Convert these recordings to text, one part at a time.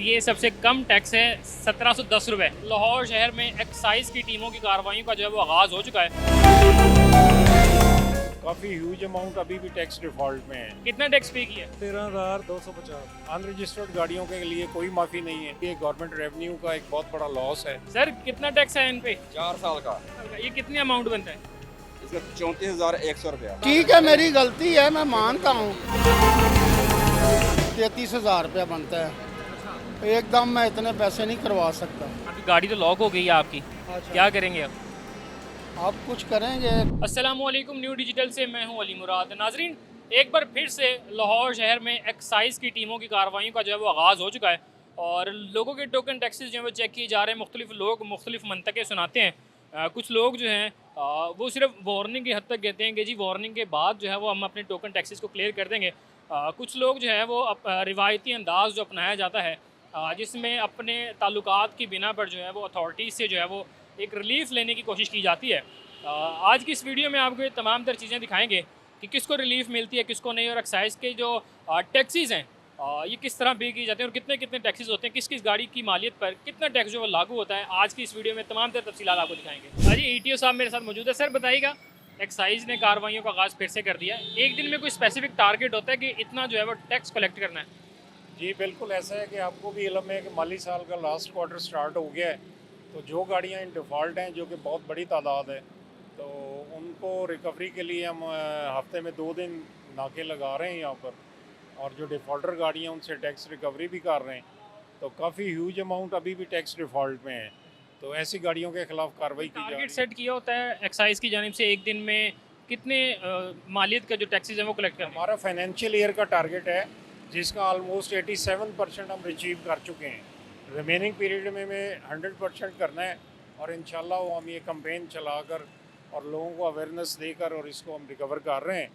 ये सबसे कम टैक्स है 1710 रुपये। लाहौर शहर में एक्साइज की टीमों की कार्रवाइयों का जो है वो आगाज़ हो चुका है। काफ़ी ह्यूज अमाउंट अभी भी टैक्स डिफॉल्ट में है। कितना टैक्स पे किया? 13,250। अनरजिस्टर्ड गाड़ियों के लिए कोई माफ़ी नहीं है। ये गवर्नमेंट रेवेन्यू का एक बहुत बड़ा लॉस है। सर कितना टैक्स है इन पे? 4 साल का। ये कितनी अमाउंट बनता है? इसका 34,100 रुपया। ठीक है, मेरी गलती है, मैं मानता हूँ। 33,000 रुपया बनता है। एकदम मैं इतने पैसे नहीं करवा सकता। अभी गाड़ी तो लॉक हो गई है आपकी, क्या करेंगे अब? आप कुछ करेंगे? अस्सलामुअलैकुम, न्यू डिजिटल से मैं हूं अली मुराद। नाजरीन, एक बार फिर से लाहौर शहर में एक्साइज की टीमों की कार्रवाइयों का जो है वो आगाज़ हो चुका है और लोगों के टोकन टैक्सेस जो है वो चेक किए जा रहे हैं। मुख्तलिफ लोग मुख्तलिफ मंतके सुनाते हैं। कुछ लोग जो हैं वो सिर्फ वार्निंग की हद तक कहते हैं कि जी वार्निंग के बाद जो है वो हम अपने टोकन टैक्सेस को क्लियर कर देंगे। कुछ लोग जो है वो रिवायती अंदाज़ जो अपनाया जाता है जिसमें अपने ताल्लुकात की बिना पर जो है वो अथॉरिटीज़ से जो है वो एक रिलीफ़ लेने की कोशिश की जाती है। आज की इस वीडियो में आपको ये तमाम तर चीज़ें दिखाएंगे कि किसको रिलीफ़ मिलती है, किसको नहीं, और एक्साइज के जो टैक्सीज़ हैं ये किस तरह पे किए जाते हैं और कितने कितने टैक्सीज़ होते हैं, किस किस गाड़ी की मालियत पर कितना टैक्स जो वो लागू होता है। आज की इस वीडियो में तमाम तर तफसीलात आपको दिखाएंगे। जी ETO साहब मेरे साथ मौजूद है। सर बताइएगा, एक्साइज ने कार्रवाइयों का आगाज़ फिर से कर दिया है। एक दिन में कोई स्पेसिफिक टारगेट होता है कि इतना जो है वो टैक्स कलेक्ट करना है? जी बिल्कुल ऐसा है कि आपको भी इल्म है कि माली साल का लास्ट क्वार्टर स्टार्ट हो गया है। तो जो गाड़ियाँ इन डिफ़ॉल्ट हैं, जो कि बहुत बड़ी तादाद है, तो उनको रिकवरी के लिए हम हफ्ते में 2 दिन नाके लगा रहे हैं यहाँ पर, और जो डिफ़ॉल्टर गाड़ियाँ उनसे टैक्स रिकवरी भी कर रहे हैं। तो काफ़ी ह्यूज अमाउंट अभी भी टैक्स डिफ़ॉल्ट में है, तो ऐसी गाड़ियों के खिलाफ कार्रवाई की जा रही टारगेट है। सेट किया होता है एक्साइज की जानिब से एक दिन में कितने मालियत का जो टैक्सेस है वो कलेक्ट करना है? हमारा फाइनेंशियल ईयर का टारगेट है जिसका ऑलमोस्ट 87% हम अचीव कर चुके हैं। रिमेनिंग पीरियड में 100% करना है, और इंशाल्लाह वो हम ये कैंपेन चलाकर और लोगों को अवेयरनेस देकर और इसको हम रिकवर कर रहे हैं।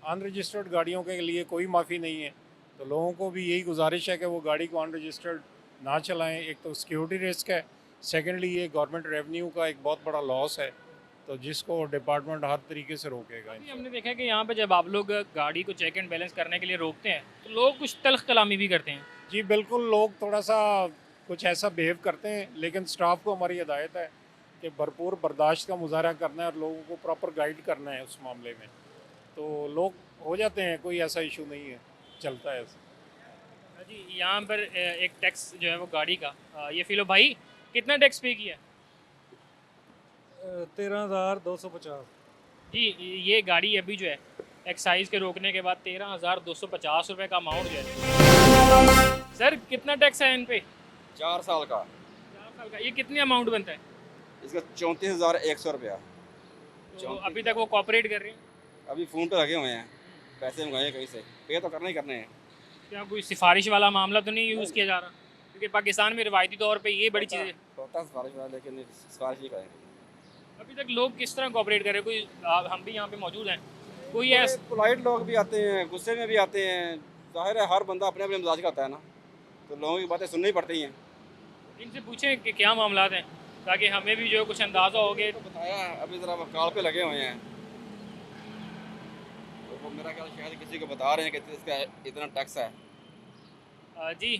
अनरजिस्टर्ड गाड़ियों के लिए कोई माफ़ी नहीं है, तो लोगों को भी यही गुजारिश है कि वो गाड़ी को अनरजिस्टर्ड ना चलाएं। एक तो सिक्योरिटी रिस्क है, सेकेंडली ये गवर्नमेंट रेवेन्यू का एक बहुत बड़ा लॉस है, तो जिसको डिपार्टमेंट हर तरीके से रोकेगा। अभी हमने देखा है कि यहाँ पे जब आप लोग गाड़ी को चेक एंड बैलेंस करने के लिए रोकते हैं तो लोग कुछ तल्ख कलामी भी करते हैं। जी बिल्कुल, लोग थोड़ा सा कुछ ऐसा बिहेव करते हैं, लेकिन स्टाफ को हमारी हिदायत है कि भरपूर बर्दाश्त का मुजाहरा करना है और लोगों को प्रॉपर गाइड करना है उस मामले में। तो लोग हो जाते हैं, कोई ऐसा इशू नहीं है, चलता है ऐसा। जी यहाँ पर एक टैक्स जो है वो गाड़ी का ये फिलो भाई कितना टैक्स पे किया? 13,250। जी ये गाड़ी अभी जो है एक्साइज के रोकने के बाद 13,250 रुपये का अमाउंट जो है। सर कितना टैक्स है इन पे? 4 साल का। 4 साल का। ये कितनी अमाउंट बनता है? इसका 34,100 रुपया। तो अभी तक वो कॉपरेट कर रहे हैं? अभी फ़ोन पे लगे हुए हैं, पैसे मंगाए कहीं से, पे तो करने ही करने हैं। क्या कोई सिफारिश वाला मामला तो नहीं यूज़ किया जा रहा? क्योंकि पाकिस्तान में रिवायती तौर पे ये बड़ी चीज़ें। होता है सिफारिश वाला, लेकिन सिफारिश नहीं करेंगे। अभी तक लोग किस तरह कॉपरेट कर रहे हैं? कोई हम भी यहाँ पे मौजूद हैं, कोई ऐसा पोलाइट लोग भी आते हैं, गुस्से में भी आते हैं। ज़ाहिर है हर बंदा अपने अपने मिजाज का होता है ना, तो लोगों की बातें सुननी पड़ती हैं। इनसे पूछें कि क्या मामला हैं ताकि हमें भी जो है कुछ अंदाज़ा हो गया। तो बताया, अभी ज़रा कॉल पे लगे हुए हैं, तो वो मेरा ख्याल शायद किसी को बता रहे हैं कि इसका इतना टैक्स है। जी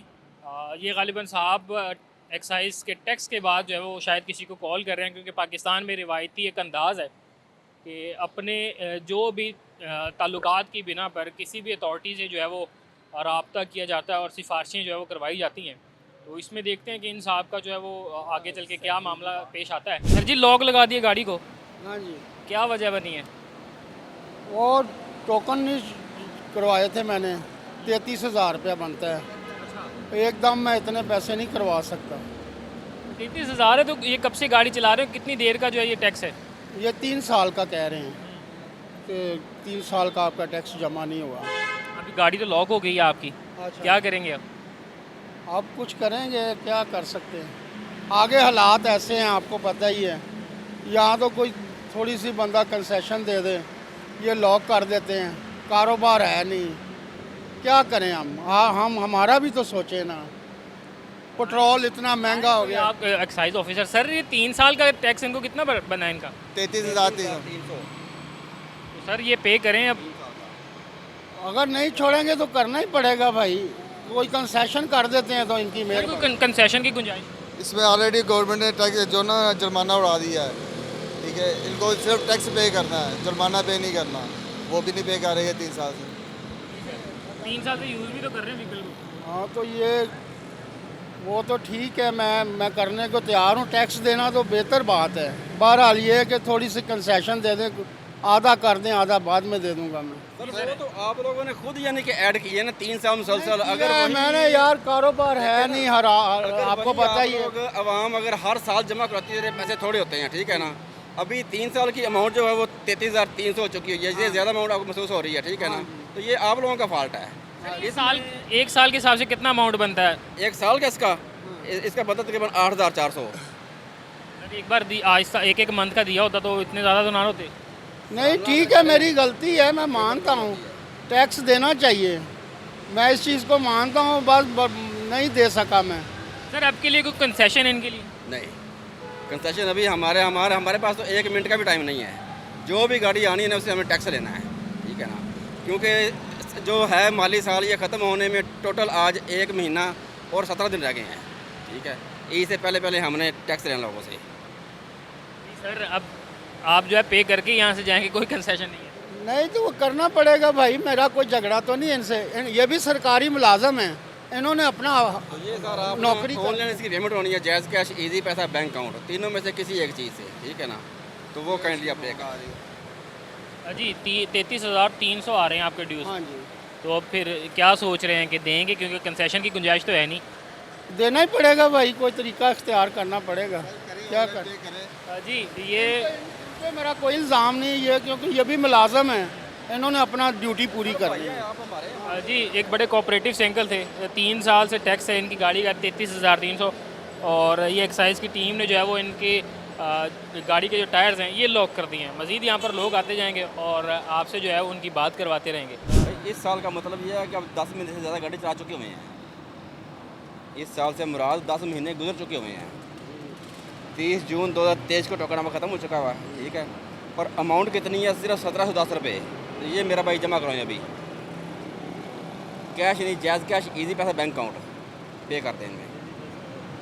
ये गालिबन साहब एक्साइज के टैक्स के बाद जो है वो शायद किसी को कॉल कर रहे हैं, क्योंकि पाकिस्तान में रिवायती एक अंदाज़ है कि अपने जो भी ताल्लुकात की बिना पर किसी भी अथॉरिटी से जो है वो रब्ता किया जाता है और सिफारिशें जो है वो करवाई जाती हैं। तो इसमें देखते हैं कि इन साहब का जो है वो आगे चल के क्या मामला पेश आता है। सर जी लॉक लगा दिए गाड़ी को, हाँ जी, क्या वजह बनी है? वो टोकन नहीं करवाए थे मैंने। 33,000 रुपया बनता है। एकदम मैं इतने पैसे नहीं करवा सकता। 33,000 है तो ये कब से गाड़ी चला रहे हो, कितनी देर का जो है ये टैक्स है? ये 3 साल का कह रहे हैं कि 3 साल का आपका टैक्स जमा नहीं हुआ। अभी गाड़ी तो लॉक हो गई है आपकी, क्या करेंगे अब? आप कुछ करेंगे, क्या कर सकते हैं? आगे हालात ऐसे हैं, आपको पता ही है। यहाँ तो कोई थोड़ी सी बंदा कंसेशन दे दे, ये लॉक कर देते हैं, कारोबार है नहीं, क्या करें हम? हाँ, हम हमारा भी तो सोचें ना। पेट्रोल इतना महंगा हो गया। आप एक्साइज ऑफिसर सर, ये 3 साल का टैक्स इनको कितना बना है इनका? 33,300। तो सर ये पे करें अब। अगर नहीं छोड़ेंगे तो करना ही पड़ेगा भाई। कोई कंसेशन कर देते हैं तो इनकी मेहरबानी। कंसेशन की गुंजाइश? इसमें ऑलरेडी गवर्नमेंट ने टैक्स जो ना जुर्माना उड़ा दिया है, ठीक है। इनको सिर्फ टैक्स पे करना है, जुर्माना पे नहीं करना, वो भी नहीं पे कर रही है 3 साल से। 3 साल से यूज़ भी तो कर रहे हैं व्हीकल को। हाँ तो ये वो तो ठीक है, मैं करने को तैयार हूँ। टैक्स देना तो बेहतर बात है। बहरहाल ये है कि थोड़ी सी कंसेशन दे दें, आधा कर दें, आधा बाद में दे दूंगा मैं। सर वो तो आप लोगों ने खुद यानी कि ऐड किए ना 3 साल मुसलसल। अगर ये मैंने यार कारोबार है नहीं, हर आपको पता ही है। आवाम अगर हर साल जमा कराती है पैसे थोड़े होते हैं, ठीक है ना। अभी 3 साल की अमाउंट जो है वो 33,300 हो चुकी है। ये ज़्यादा अमाउंट आपको महसूस हो रही है, ठीक है ना। तो ये आप लोगों का फॉल्ट है। एक साल के हिसाब से कितना अमाउंट बनता है? 1 साल का इसका बनता तकरीबन 8,400। एक बार आज एक मंथ का दिया होता तो इतने ज़्यादा तो ना होते। नहीं ठीक है, मेरी गलती है, मैं मानता हूँ। टैक्स देना चाहिए, मैं इस चीज़ को मानता हूँ, बस नहीं दे सका मैं। सर आपके लिए कोई कंसेशन इनके लिए? नहीं, कंसेशन अभी हमारे पास तो 1 मिनट का भी टाइम नहीं है। जो भी गाड़ी आनी है ना उससे हमें टैक्स लेना है, ठीक है ना। क्योंकि जो है माली साल ये ख़त्म होने में टोटल आज 1 महीना और 17 दिन रह गए हैं, ठीक है। ईद से पहले हमने टैक्स लेना लोगों से। सर अब आप जो है पे करके यहाँ से जाएंगे, कोई कंसेशन नहीं है? नहीं तो वो करना पड़ेगा भाई, मेरा कोई झगड़ा तो नहीं इनसे। ये भी सरकारी मुलाजम हैं, इन्होंने अपना तो ये सर आप नौकरी ऑनलाइन इसकी पेमेंट होनी है, जैज़ कैश, इजी पैसा, बैंक अकाउंट, तीनों में से किसी एक चीज़ से, ठीक है ना। तो वो काइंडली आप पे कर जी 33,300 आ रहे हैं आपके ड्यूज। हाँ जी, तो अब फिर क्या सोच रहे हैं कि देंगे, क्योंकि कंसेशन की गुंजाइश तो है नहीं? देना ही पड़ेगा भाई, कोई तरीका इख्तियार करना पड़ेगा। क्या कर जी ये पे मेरा कोई इल्ज़ाम नहीं है, क्योंकि ये भी मुलाजम है, इन्होंने अपना ड्यूटी पूरी करनी है। जी एक बड़े कोऑपरेटिव से अंकल थे, 3 साल से टैक्स है इनकी गाड़ी का 33,300, और ये एक्साइज की टीम ने जो है वो इनके गाड़ी के जो टायर्स हैं ये लॉक कर दिए हैं। मज़ीद यहाँ पर लोग आते जाएंगे और आपसे जो है उनकी बात करवाते रहेंगे। इस साल का मतलब ये है कि अब 10 महीने से ज़्यादा गाड़ी चला चुके हुए हैं। इस साल से मुराद 10 महीने गुजर चुके हुए हैं। 30 जून 2023 को टोकन ख़त्म हो चुका हुआ है, ठीक है। और अमाउंट कितनी है? सिर्फ 1710 रुपये। तो ये मेरा भाई जमा करवाएं अभी, कैश नहीं, जैज़ कैश, इजी पैसा, बैंक अकाउंट पे करते हैं इनमें।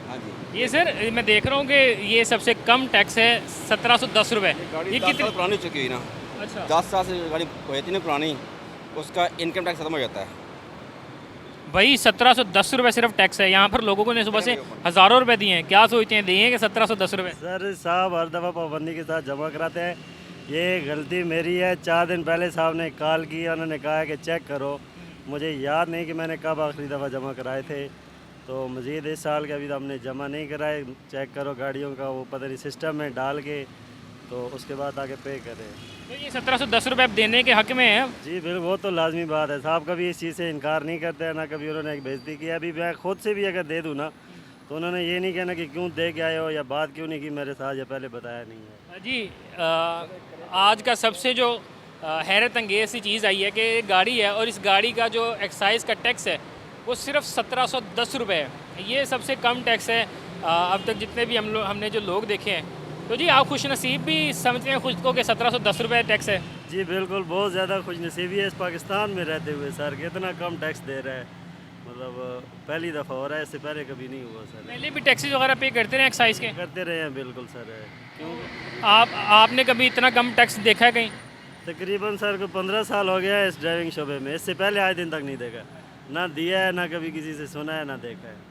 हाँ जी, ये सर मैं देख रहा हूँ कि ये सबसे कम टैक्स है 1710 रुपये। गाड़ी ये 10 कितनी? साल पुरानी हो चुकी है ना। अच्छा 10 साल से गाड़ी होती थी ना पुरानी, उसका इनकम टैक्स ख़त्म हो जाता है। भाई 1710 रुपये सिर्फ टैक्स है। यहाँ पर लोगों ने सुबह से हज़ारों रुपए दिए हैं, क्या सोचते हैं देंगे 1710 रुपये? सर साहब हर दफ़ा पाबंदी के साथ जमा कराते हैं, ये गलती मेरी है। 4 दिन पहले साहब ने कॉल किया, उन्होंने कहा कि चेक करो। मुझे याद नहीं कि मैंने कब आखिरी दफ़ा जमा कराए थे। तो मज़ीद इस साल के अभी तो हमने जमा नहीं कराए। चेक करो गाड़ियों का, वो पता नहीं सिस्टम में डाल के, तो उसके बाद आके पे करें। तो ये 1710 रुपये अब देने के हक़ में है? जी बिल्कुल, वो तो लाजमी बात है। साहब कभी इस चीज़ से इनकार नहीं करते हैं, ना कभी उन्होंने एक बेइज्जती की। अभी मैं खुद से भी अगर दे दूँ ना तो उन्होंने ये नहीं कहना कि क्यों दे के आए हो या बात क्यों नहीं की मेरे साथ, या पहले बताया नहीं है। जी आज का सबसे जो हैरत अंगेज़ सी चीज़ आई है कि गाड़ी है और इस गाड़ी का जो एक्साइज़ का टैक्स है वो सिर्फ 1710 रुपये है। ये सबसे कम टैक्स है अब तक जितने भी हमने जो लोग देखे हैं। तो जी आप खुश नसीब भी समझते हैं खुद को कि 1710 रुपये टैक्स है? जी बिल्कुल, बहुत ज़्यादा खुश नसीबी है इस पाकिस्तान में रहते हुए सर, कि इतना कम टैक्स दे रहा है। मतलब पहली दफ़ा हो रहा है, इससे पहले कभी नहीं हुआ सर। पहले भी टैक्सेस वगैरह पे करते रहे एक्साइज़ के? करते रहे हैं बिल्कुल सर। क्यों आपने कभी इतना कम टैक्स देखा है कहीं? तकरीबन सर को 15 साल हो गया है इस ड्राइविंग शोबे में, इससे पहले आज दिन तक नहीं देखा, ना दिया है, ना कभी किसी से सुना है, ना देखा है।